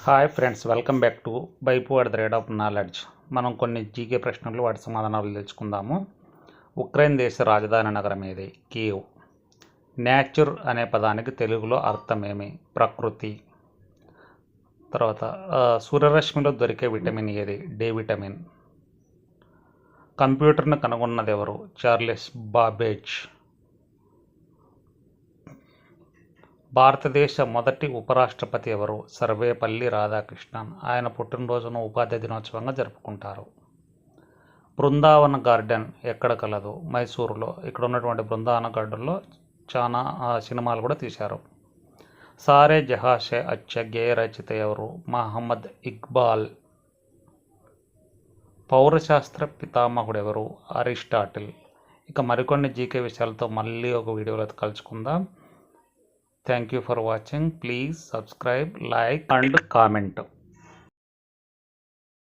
Hi friends, welcome back to బైపు at the rate of knowledge. మనం కొన్ని GK ప్రశ్నలు వాటి సమాధానాలు తెలుసుకుందాము. ఉక్రెయిన్ దేశ రాజధాని నగరం ఏది? కీవ్. నేచర్ అనే పదానికి తెలుగులో అర్థమేమి? ప్రకృతి. తర్వాత సూర్యరశ్మిలో దొరికే విటమిన్ ఏది? D vitamin. కంప్యూటర్ను కనుగొన్నది ఎవరు? Charles Babbage. భారతదేశ మొదటి ఉపరాష్ట్రపతి ఎవరు? సర్వేపల్లి రాధాకృష్ణన్. ఆయన పుట్టినరోజును ఉపాధ్యాయ దినోత్సవంగా జరుపుకుంటారు. బృందావన గార్డెన్ ఎక్కడ కలదు? మైసూరులో. ఇక్కడ ఉన్నటువంటి బృందావన గార్డెన్లో చాలా సినిమాలు కూడా తీశారు. సారే జహాషే అచ్చ గేయ రచయిత ఎవరు? మహమ్మద్ ఇక్బాల్. పౌరశాస్త్ర పితామహుడు ఎవరు? అరిస్టాటిల్. ఇక మరికొన్ని జీకే విషయాలతో మళ్ళీ ఒక వీడియోలో కలుసుకుందాం. Thank you for watching. Please subscribe, like and comment.